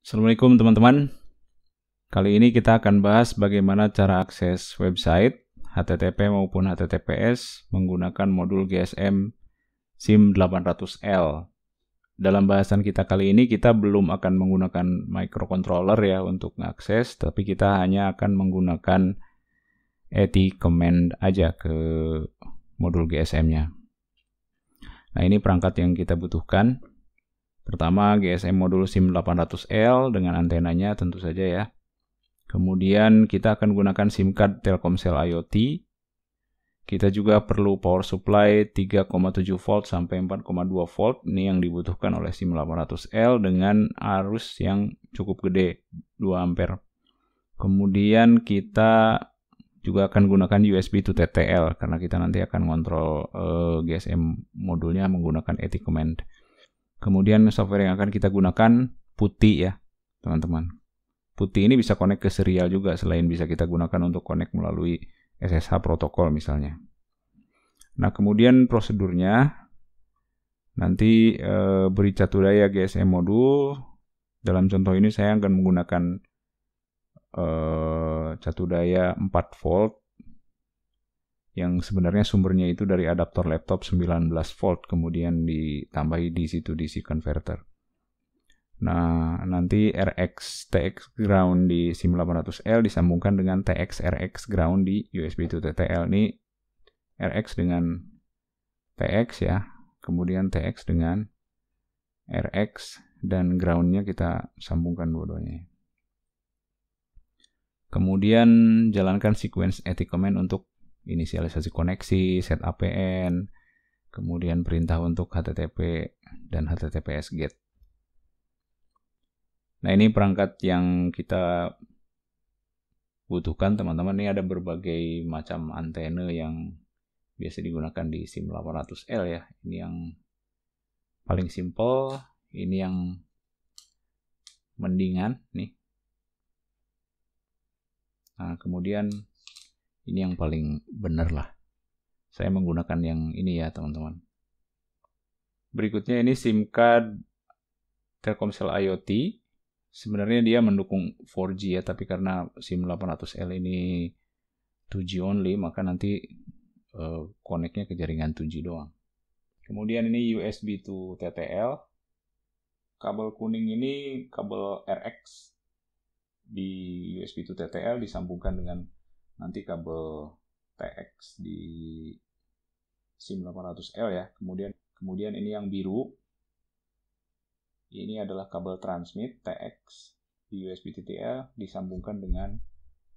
Assalamualaikum teman-teman. Kali ini kita akan bahas bagaimana cara akses website HTTP maupun HTTPS menggunakan modul GSM SIM800L. Dalam bahasan kita kali ini kita belum akan menggunakan microcontroller ya untuk mengakses, tapi kita hanya akan menggunakan eti-command aja ke modul GSM-nya. Nah, ini perangkat yang kita butuhkan. Pertama, GSM modul SIM800L dengan antenanya tentu saja ya. Kemudian kita akan gunakan SIM card Telkomsel IoT. Kita juga perlu power supply 3,7 volt sampai 4,2 volt. Ini yang dibutuhkan oleh SIM800L dengan arus yang cukup gede, 2 ampere. Kemudian kita juga akan gunakan USB to TTL karena kita nanti akan ngontrol GSM modulnya menggunakan eti-command. Kemudian software yang akan kita gunakan PuTTY ya, teman-teman. PuTTY ini bisa connect ke serial juga selain bisa kita gunakan untuk connect melalui SSH protokol misalnya. Nah, kemudian prosedurnya nanti beri catu daya GSM modul. Dalam contoh ini saya akan menggunakan catu daya 4 volt yang sebenarnya sumbernya itu dari adaptor laptop 19 volt kemudian ditambahi DC-to-DC converter. Nah, nanti RX TX ground di SIM800L disambungkan dengan TX RX ground di USB to TTL. Ini RX dengan TX ya, kemudian TX dengan RX dan groundnya kita sambungkan dua-duanya. Kemudian jalankan sequence eti-command untuk inisialisasi koneksi, set APN, kemudian perintah untuk HTTP dan HTTPS GET. Nah, ini perangkat yang kita butuhkan teman-teman. Ini ada berbagai macam antena yang biasa digunakan di SIM800L ya. Ini yang paling simple, ini yang mendingan nih. Nah, kemudian ini yang paling benar lah. Saya menggunakan yang ini ya teman-teman. Berikutnya ini SIM card Telkomsel IoT. Sebenarnya dia mendukung 4G ya, tapi karena SIM800L ini 2G only, maka nanti connect-nya ke jaringan 2G doang. Kemudian ini USB to TTL. Kabel kuning ini kabel RX di USB to TTL disambungkan dengan nanti kabel TX di SIM800L ya. Kemudian ini yang biru. Ini adalah kabel transmit TX di USB TTL disambungkan dengan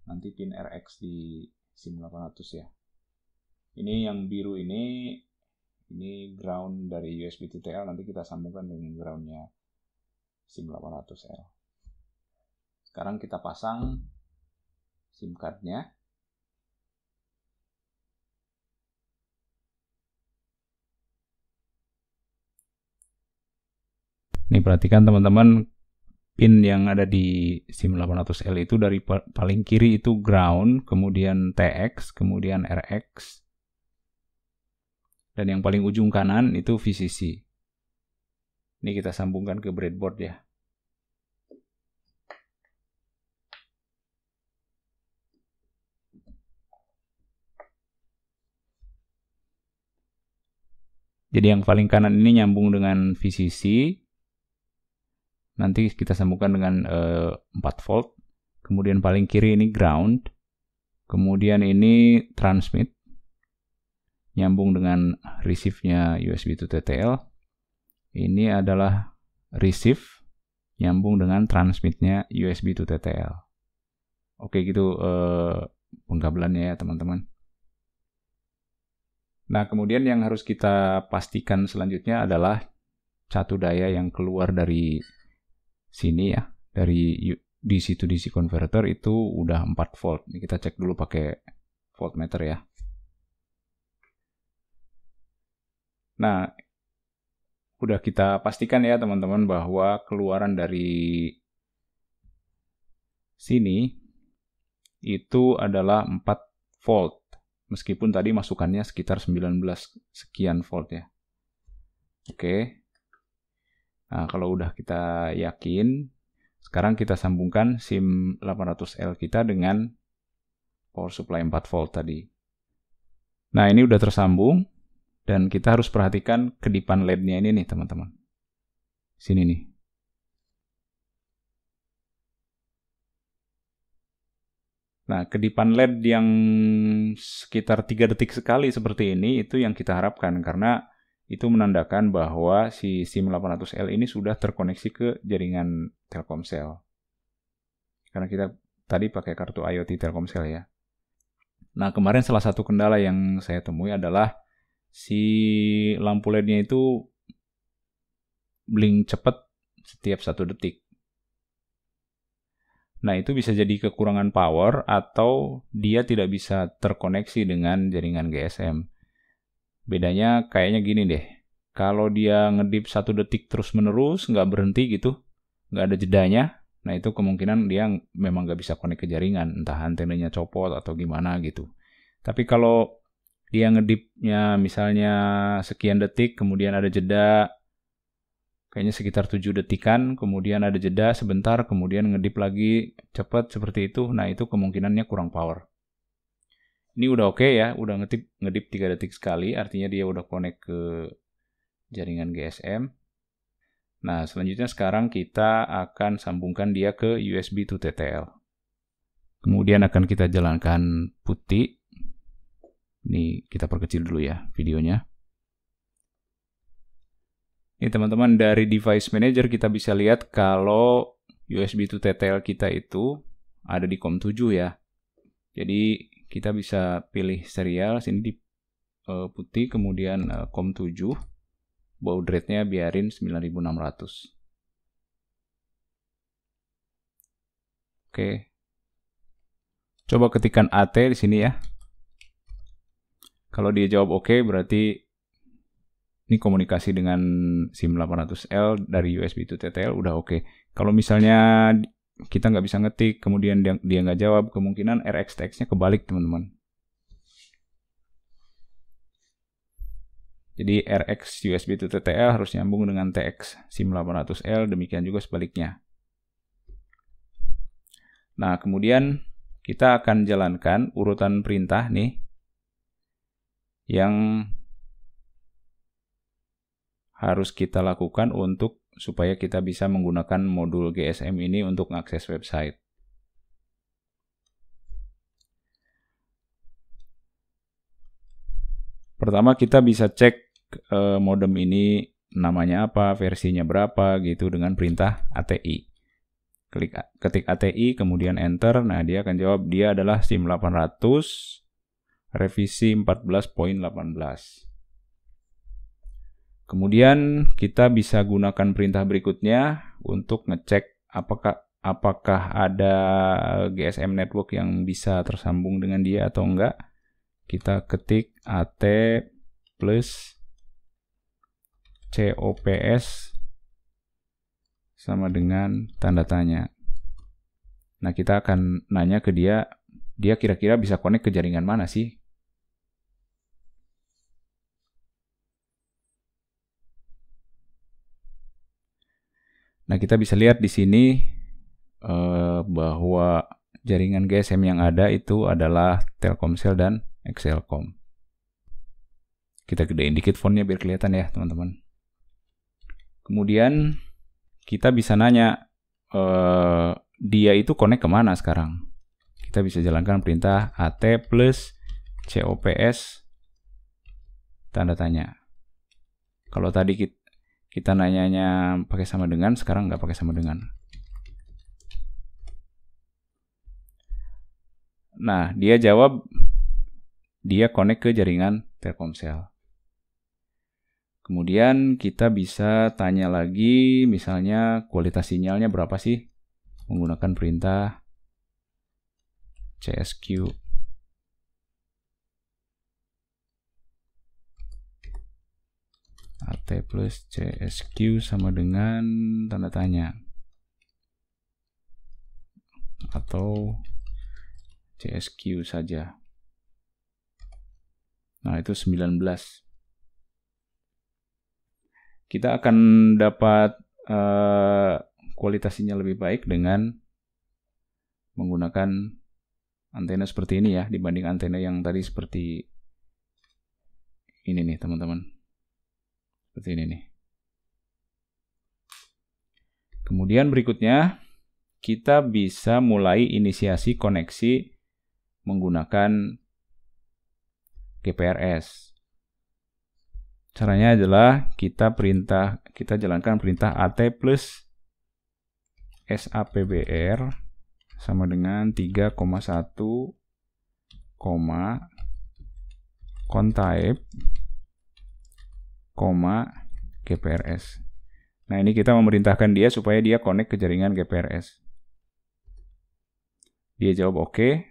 nanti pin RX di SIM800 ya. Ini yang biru ini ground dari USB TTL, nanti kita sambungkan dengan groundnya SIM800L. Sekarang kita pasang SIM cardnya. Nih perhatikan teman-teman, pin yang ada di SIM800L itu dari paling kiri itu ground, kemudian TX, kemudian RX. Dan yang paling ujung kanan itu VCC. Ini kita sambungkan ke breadboard ya. Jadi yang paling kanan ini nyambung dengan VCC. Nanti kita sambungkan dengan 4 volt. Kemudian paling kiri ini ground. Kemudian ini transmit. Nyambung dengan receive-nya USB to TTL. Ini adalah receive. Nyambung dengan transmit-nya USB to TTL. Oke gitu pengkabelannya ya teman-teman. Nah, kemudian yang harus kita pastikan selanjutnya adalah catu daya yang keluar dari sini ya, dari DC to DC converter itu udah 4 volt. Ini kita cek dulu pakai voltmeter ya. Nah, udah kita pastikan ya teman-teman bahwa keluaran dari sini itu adalah 4 volt. Meskipun tadi masukannya sekitar 19 sekian volt ya. Oke. Nah, kalau udah kita yakin, Sekarang kita sambungkan SIM 800L kita dengan power supply 4 volt tadi. Nah, ini udah tersambung dan kita harus perhatikan kedipan LED-nya ini nih, teman-teman. Sini nih. Nah, kedipan LED yang sekitar 3 detik sekali seperti ini, itu yang kita harapkan, karena itu menandakan bahwa si SIM 800L ini sudah terkoneksi ke jaringan Telkomsel. Karena kita tadi pakai kartu IoT Telkomsel ya. Nah, kemarin salah satu kendala yang saya temui adalah si lampu LED-nya itu blink cepat setiap 1 detik. Nah, itu bisa jadi kekurangan power atau dia tidak bisa terkoneksi dengan jaringan GSM. Bedanya kayaknya gini deh. Kalau dia ngedip 1 detik terus-menerus, nggak berhenti gitu, nggak ada jedanya, nah itu kemungkinan dia memang nggak bisa connect ke jaringan, entah antenanya copot atau gimana gitu. Tapi kalau dia ngedipnya misalnya sekian detik, kemudian ada jeda, kayaknya sekitar 7 detikan, kemudian ada jeda sebentar, kemudian ngedip lagi cepat seperti itu, nah itu kemungkinannya kurang power. Ini udah oke ya, udah ngedip 3 detik sekali, artinya dia udah connect ke jaringan GSM. Nah, selanjutnya sekarang kita akan sambungkan dia ke USB to TTL. Kemudian akan kita jalankan putih. Ini kita perkecil dulu ya videonya. Ini teman-teman, dari device manager kita bisa lihat kalau USB to TTL kita itu ada di COM7 ya. Jadi kita bisa pilih serial, sini di putih, kemudian COM7. Baud rate-nya biarin 9600. Oke. Coba ketikkan AT di sini ya. Kalau dia jawab oke, berarti ini komunikasi dengan SIM 800L dari USB to TTL udah oke. Kalau misalnya kita nggak bisa ngetik, kemudian dia nggak jawab, kemungkinan RxTX-nya kebalik, teman-teman. Jadi RX USB to TTL harus nyambung dengan TX SIM 800L, demikian juga sebaliknya. Nah, kemudian kita akan jalankan urutan perintah nih yang harus kita lakukan supaya kita bisa menggunakan modul GSM ini untuk mengakses website. Pertama kita bisa cek modem ini namanya apa, versinya berapa gitu dengan perintah ATI. Ketik ATI, kemudian enter, nah dia akan jawab dia adalah SIM 800 revisi 14.18. Kemudian kita bisa gunakan perintah berikutnya untuk ngecek apakah ada GSM network yang bisa tersambung dengan dia atau enggak. Kita ketik AT plus COPS sama dengan tanda tanya. Nah, kita akan nanya ke dia kira-kira bisa connect ke jaringan mana sih? Nah, kita bisa lihat di sini bahwa jaringan GSM yang ada itu adalah Telkomsel dan Excelcom. Kita gedein dikit fontnya biar kelihatan ya, teman-teman. Kemudian kita bisa nanya dia itu connect kemana sekarang. Kita bisa jalankan perintah AT plus COPS tanda tanya. Kalau tadi kita nanyanya pakai sama dengan, sekarang nggak pakai sama dengan. Nah, dia jawab dia connect ke jaringan Telkomsel. Kemudian kita bisa tanya lagi, misalnya kualitas sinyalnya berapa sih? Menggunakan perintah CSQ. AT plus CSQ sama dengan tanda tanya. Atau CSQ saja. Nah, itu 19. Kita akan dapat kualitasnya lebih baik dengan menggunakan antena seperti ini ya, dibanding antena yang tadi seperti ini nih teman-teman. Seperti ini nih. Kemudian berikutnya, kita bisa mulai inisiasi koneksi menggunakan GPRS. Caranya adalah kita jalankan perintah AT plus SAPBR sama dengan 3,1, contype, GPRS. Nah, ini kita memerintahkan dia supaya dia connect ke jaringan GPRS. Dia jawab oke.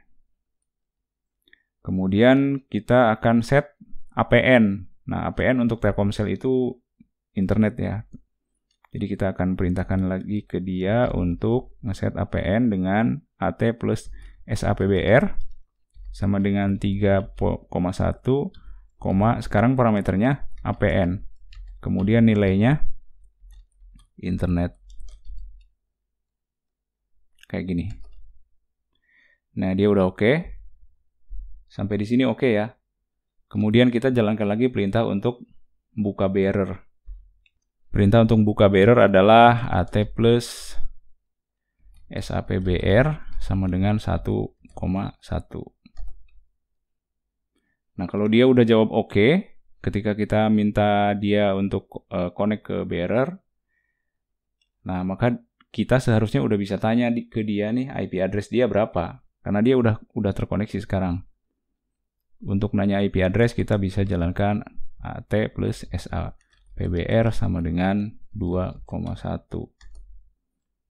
Kemudian kita akan set APN. Nah, APN untuk Telkomsel itu internet ya. Jadi kita akan perintahkan lagi ke dia untuk ngeset APN dengan AT plus SAPBR sama dengan 3,1, sekarang parameternya APN. Kemudian nilainya internet. Kayak gini. Nah, dia udah oke. Sampai di sini oke ya. Kemudian kita jalankan lagi perintah untuk buka bearer. Perintah untuk buka bearer adalah AT plus SAPBR sama dengan 1,1. Nah, kalau dia udah jawab oke, ketika kita minta dia untuk connect ke bearer, nah maka kita seharusnya udah bisa tanya ke dia nih IP address dia berapa, karena dia udah terkoneksi sekarang. Untuk nanya IP address kita bisa jalankan AT plus SAPBR sama dengan 2,1.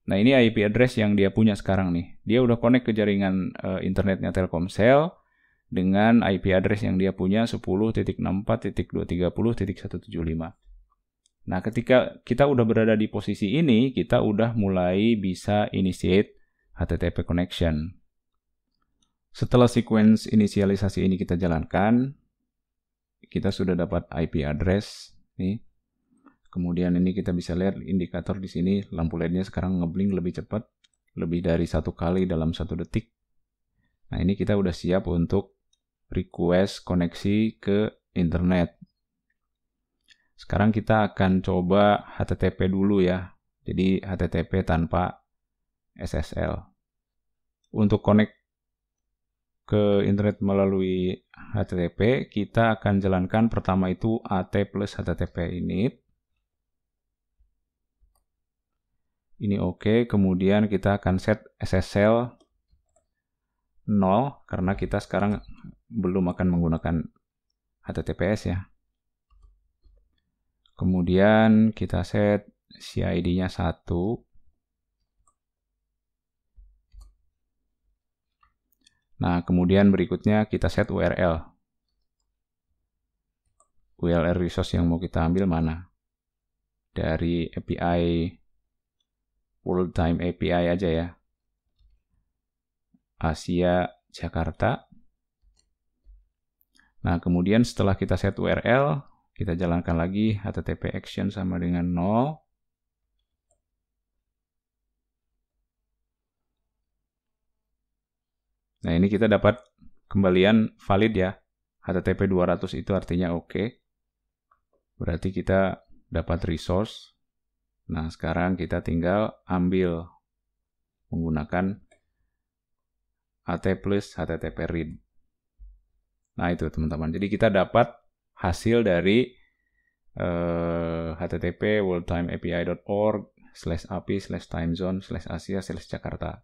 Nah, ini IP address yang dia punya sekarang nih. Dia udah connect ke jaringan internetnya Telkomsel dengan IP address yang dia punya 10.64.230.175. Nah, ketika kita udah berada di posisi ini, kita udah mulai bisa initiate HTTP connection. Setelah sequence inisialisasi ini kita jalankan, kita sudah dapat IP address nih. Kemudian ini kita bisa lihat indikator di sini, lampu LED-nya sekarang ngeblink lebih cepat, lebih dari 1 kali dalam 1 detik. Nah, ini kita udah siap untuk request koneksi ke internet. Sekarang kita akan coba HTTP dulu ya. Jadi HTTP tanpa SSL. Untuk connect ke internet melalui HTTP, kita akan jalankan pertama itu AT plus HTTP init. Ini oke, kemudian kita akan set SSL 0 karena kita sekarang belum akan menggunakan HTTPS ya. Kemudian kita set CID-nya 1. Nah, kemudian berikutnya kita set URL. URL resource yang mau kita ambil mana? Dari API World Time API aja ya. Asia Jakarta. Nah, kemudian setelah kita set URL, kita jalankan lagi HTTP action sama dengan 0. Nah, ini kita dapat kembalian valid ya. HTTP 200 itu artinya oke. Berarti kita dapat resource. Nah, sekarang kita tinggal ambil menggunakan AT plus HTTP read. Nah, itu teman-teman. Jadi kita dapat hasil dari http worldtimeapi.org/api/timezone/asia/jakarta.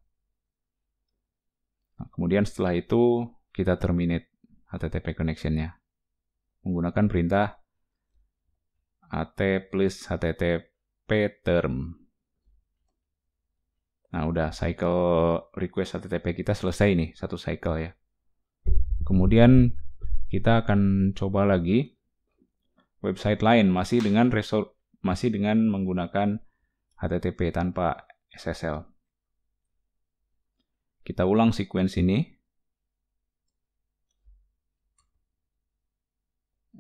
Nah, kemudian setelah itu kita terminate HTTP connection-nya menggunakan perintah AT plus HTTP term. Nah, udah cycle request HTTP kita selesai nih, 1 cycle ya. Kemudian kita akan coba lagi website lain masih dengan menggunakan HTTP tanpa SSL. Kita ulang sequence ini.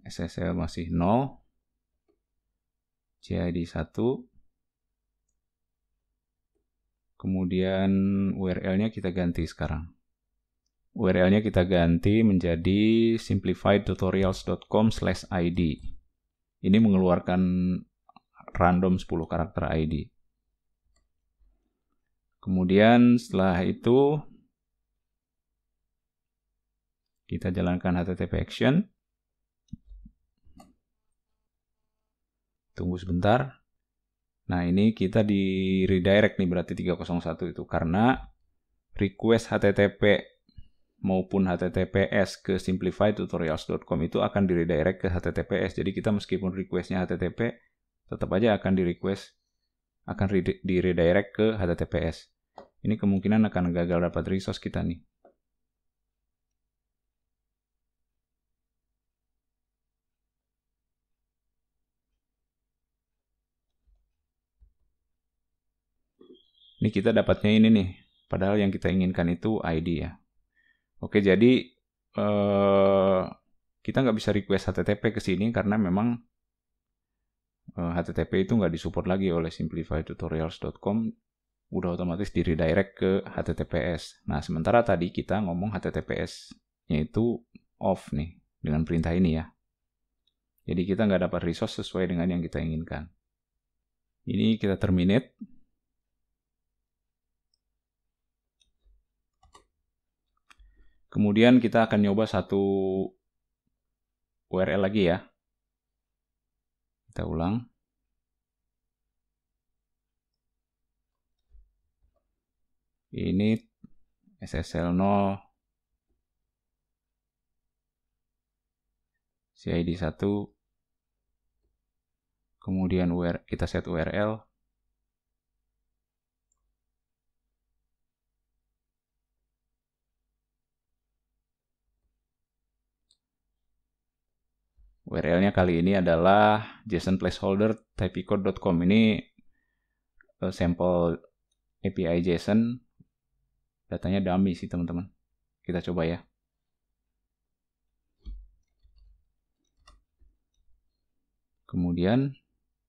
SSL masih 0. CID 1. Kemudian URL-nya kita ganti sekarang. URL-nya kita ganti menjadi simplifiedtutorials.com/id. Ini mengeluarkan random 10 karakter ID. Kemudian setelah itu kita jalankan HTTP action. Tunggu sebentar. Nah, ini kita di redirect nih berarti 301 itu karena request HTTP maupun HTTPS ke simplifiedtutorials.com itu akan di redirect ke HTTPS. Jadi kita meskipun requestnya HTTP tetap aja akan di redirect ke HTTPS. Ini kemungkinan akan gagal dapat resource kita nih. Ini kita dapatnya ini nih, padahal yang kita inginkan itu ID ya. Oke, jadi kita nggak bisa request HTTP ke sini karena memang HTTP itu nggak disupport lagi oleh simplifiedtutorials.com, udah otomatis di redirect ke HTTPS. Nah, sementara tadi kita ngomong HTTPS-nya itu off nih dengan perintah ini ya. Jadi kita nggak dapat resource sesuai dengan yang kita inginkan. Ini kita terminate. Kemudian kita akan nyoba satu URL lagi ya. Kita ulang. Ini SSL 0 CID 1. Kemudian kita set URL. URL-nya kali ini adalah JSON placeholder typicode.com. Ini sampel API JSON. Datanya dummy sih teman-teman. Kita coba ya. Kemudian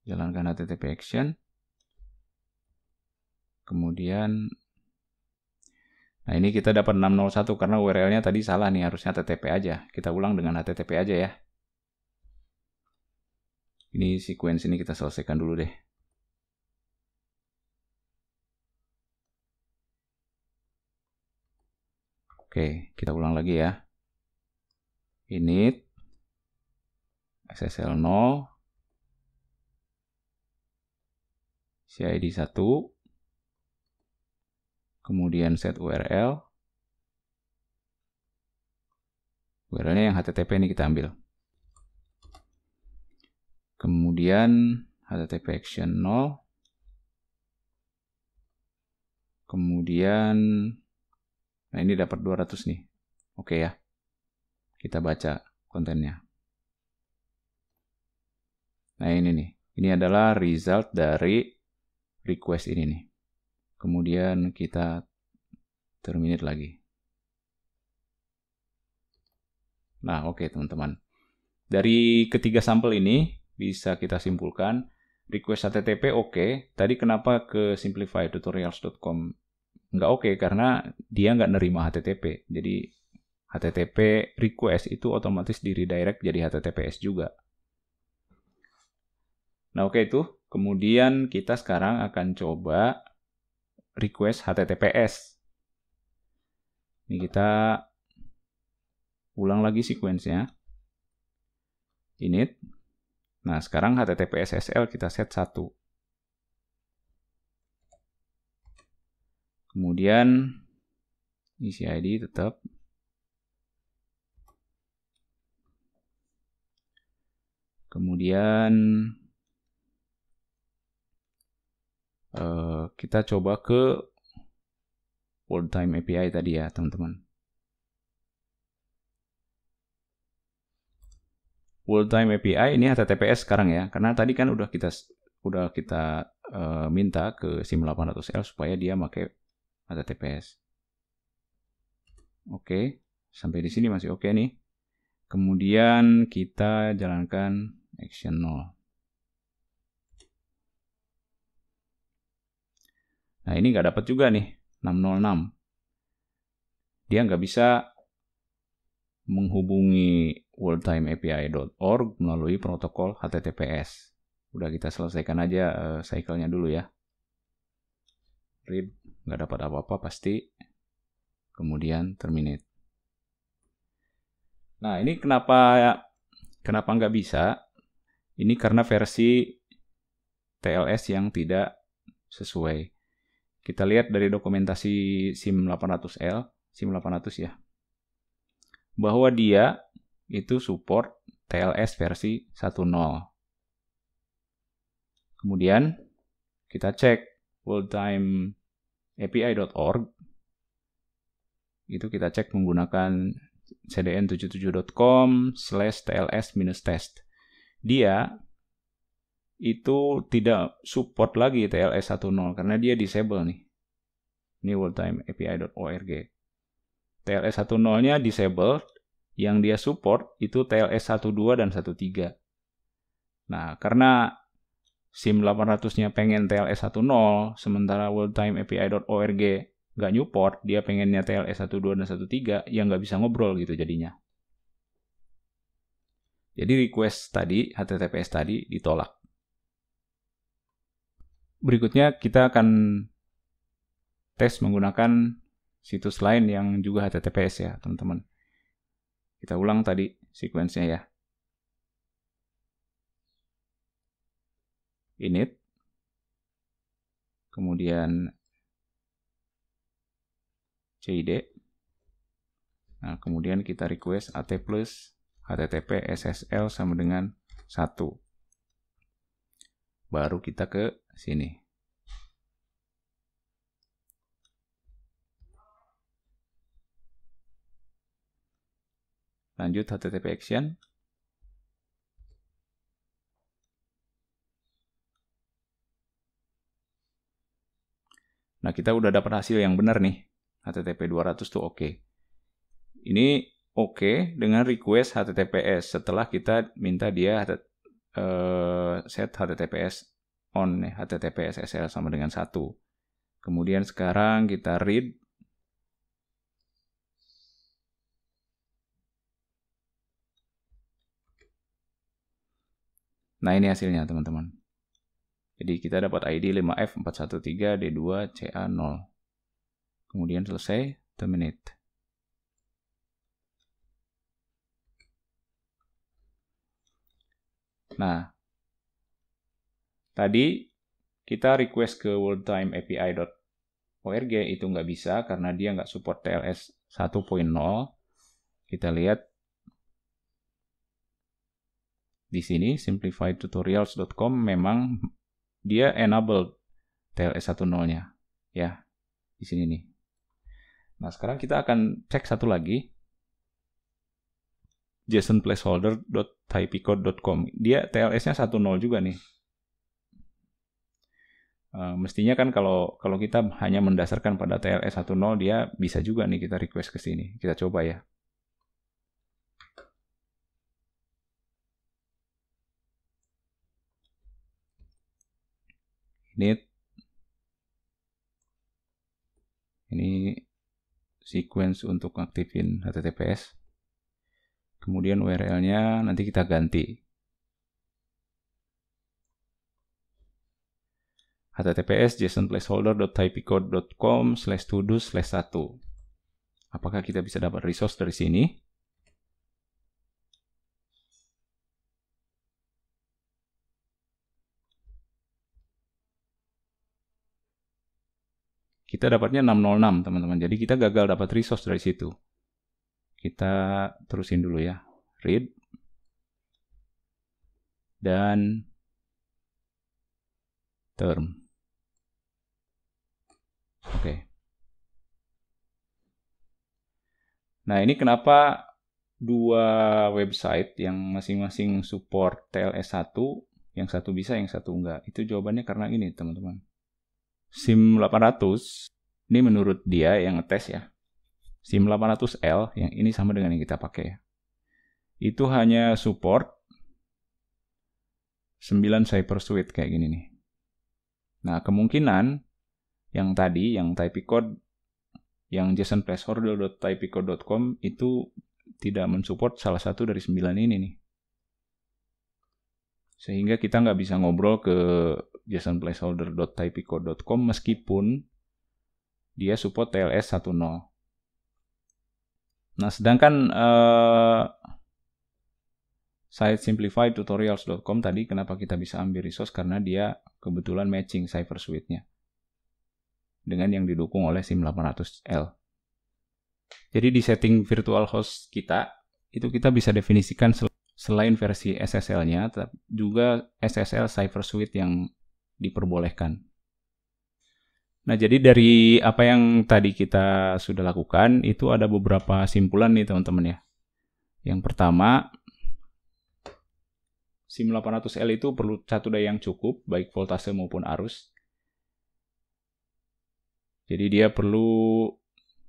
jalankan HTTP action. Kemudian nah ini kita dapat 601 karena URL-nya tadi salah nih, harusnya HTTP aja. Kita ulang dengan HTTP aja ya. Ini sequence ini kita selesaikan dulu deh. Oke, kita ulang lagi ya. Init SSL 0 CID 1, kemudian set URL. URL-nya yang HTTP ini kita ambil. Kemudian HTTP action 0. Kemudian nah ini dapat 200 nih. Oke ya. Kita baca kontennya. Nah ini nih. Ini adalah result dari request ini nih. Kemudian kita terminate lagi. Nah oke teman-teman. Dari ketiga sampel ini bisa kita simpulkan request HTTP oke. Tadi kenapa ke simplifiedtutorials.com nggak oke? Karena dia nggak nerima HTTP. Jadi HTTP request itu otomatis di redirect jadi HTTPS juga. Nah oke itu. Kemudian kita sekarang akan coba request HTTPS. Ini kita ulang lagi sequence-nya. Init. Nah, sekarang HTTP SSL kita set 1. Kemudian isi ID tetap. Kemudian kita coba ke World Time API tadi ya, teman-teman. World Time API ini HTTPS sekarang ya, karena tadi kan udah kita minta ke SIM800L supaya dia pakai HTTPS. Oke, sampai di sini masih oke nih. Kemudian kita jalankan action 0. Nah, ini nggak dapat juga nih, 606. Dia nggak bisa menghubungi worldtimeapi.org melalui protokol HTTPS. Udah kita selesaikan aja cycle-nya dulu ya. Read, nggak dapat apa-apa pasti. Kemudian terminate. Nah, ini kenapa nggak bisa? Ini karena versi TLS yang tidak sesuai. Kita lihat dari dokumentasi SIM 800L, SIM 800 ya, bahwa dia itu support TLS versi 1.0. Kemudian kita cek worldtimeapi.org, itu kita cek menggunakan cdn77.com/tls-test. Dia itu tidak support lagi TLS 1.0 karena dia disable nih. Ini worldtimeapi.org. TLS 1.0-nya disable, yang dia support itu TLS 1.2 dan 1.3. Nah, karena SIM 800-nya pengen TLS 1.0, sementara worldtimeapi.org nggak nyupport, dia pengennya TLS 1.2 dan 1.3, ya nggak bisa ngobrol gitu jadinya. Jadi request tadi, HTTPS tadi ditolak. Berikutnya kita akan tes menggunakan situs lain yang juga HTTPS ya, teman-teman. Kita ulang tadi sequence-nya ya. Init. Kemudian CID. Nah, kemudian kita request AT plus HTTP SSL sama dengan 1. Baru kita ke sini. Lanjut HTTP action. Nah, kita udah dapat hasil yang benar nih. HTTP 200 tuh oke. Ini oke dengan request HTTPS setelah kita minta dia set HTTPS on nih, HTTP SSL sama dengan 1. Kemudian sekarang kita read. Nah, ini hasilnya teman-teman. Jadi kita dapat ID 5F413D2CA0. Kemudian selesai, terminate. Nah, tadi kita request ke worldtimeapi.org itu nggak bisa karena dia nggak support TLS 1.0. Kita lihat di sini simplifytutorials.com memang dia enable TLS 1.0-nya ya di sini nih. Nah, sekarang kita akan cek satu lagi, jasonplaceholder.typicode.com. Dia TLS-nya 1.0 juga nih. Mestinya kan kalau kita hanya mendasarkan pada TLS 1.0, dia bisa juga nih kita request ke sini. Kita coba ya. Ini sequence untuk aktifin HTTPS. Kemudian URL-nya nanti kita ganti. HTTPS jasonplaceholder.typicode.com/todo/1. Apakah kita bisa dapat resource dari sini? Kita dapatnya 606, teman-teman. Jadi kita gagal dapat resource dari situ. Kita terusin dulu ya. Read. Dan term. Oke. Nah, ini kenapa dua website yang masing-masing support TLS 1, yang satu bisa, yang satu enggak. Itu jawabannya karena ini, teman-teman. SIM 800, ini menurut dia yang ngetes ya. SIM 800L, yang ini sama dengan yang kita pakai ya. Itu hanya support 9 CyberSuite kayak gini nih. Nah, kemungkinan Yang tadi, yang typicode, yang JSON placeholder.typicode.com itu tidak mensupport salah satu dari 9 ini nih. Sehingga kita nggak bisa ngobrol ke JSON placeholder.typicode.com meskipun dia support TLS 10. Nah, sedangkan site simplifiedtutorials.com tadi kenapa kita bisa ambil resource karena dia kebetulan matching Cypher Suite-nya dengan yang didukung oleh SIM800L. Jadi di setting virtual host kita, itu kita bisa definisikan selain versi SSL-nya, juga SSL Cypher Suite yang diperbolehkan. Nah, jadi dari apa yang tadi kita sudah lakukan, itu ada beberapa simpulan nih teman-teman ya. Yang pertama, SIM800L itu perlu satu daya yang cukup, baik voltase maupun arus. Jadi dia perlu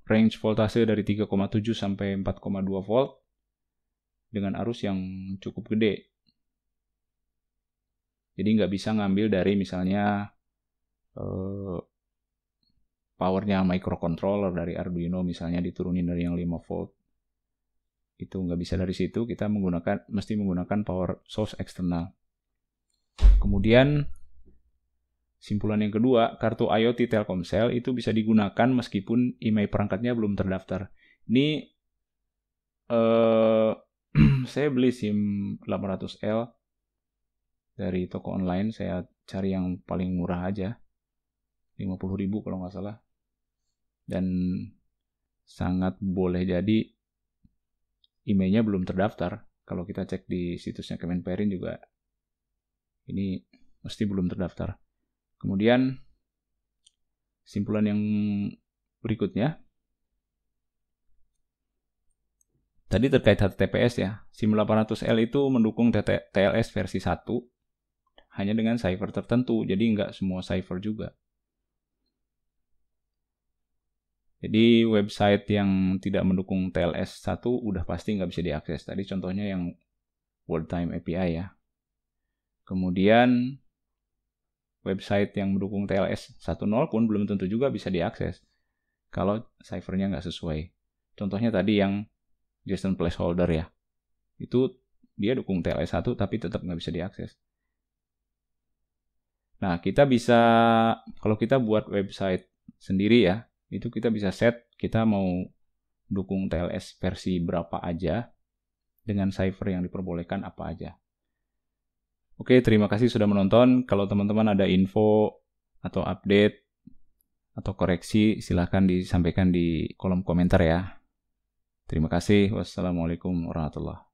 range voltase dari 3,7 sampai 4,2 volt dengan arus yang cukup gede. Jadi nggak bisa ngambil dari misalnya powernya microcontroller dari Arduino misalnya diturunin dari yang 5 volt. Itu nggak bisa dari situ, kita mesti menggunakan power source eksternal. Kemudian simpulan yang kedua, kartu IoT Telkomsel itu bisa digunakan meskipun IMEI perangkatnya belum terdaftar. Ini saya beli SIM 800L dari toko online, saya cari yang paling murah aja, 50.000 kalau nggak salah. Dan sangat boleh jadi IMEI-nya belum terdaftar. Kalau kita cek di situsnya Kemenperin juga ini mesti belum terdaftar. Kemudian simpulan yang berikutnya tadi terkait HTTPS ya. SIM800L itu mendukung TLS versi 1 hanya dengan cipher tertentu, jadi nggak semua cipher juga. Jadi website yang tidak mendukung TLS 1 udah pasti nggak bisa diakses. Tadi contohnya yang World Time API ya. Kemudian website yang mendukung TLS 10 pun belum tentu juga bisa diakses kalau ciphernya nggak sesuai. Contohnya tadi yang JSON placeholder ya. Itu dia dukung TLS 1 tapi tetap nggak bisa diakses. Nah, kita bisa, kalau kita buat website sendiri ya, itu kita bisa set kita mau dukung TLS versi berapa aja dengan cipher yang diperbolehkan apa aja. Oke, terima kasih sudah menonton. Kalau teman-teman ada info atau update atau koreksi, silahkan disampaikan di kolom komentar ya. Terima kasih. Wassalamualaikum warahmatullahi wabarakatuh.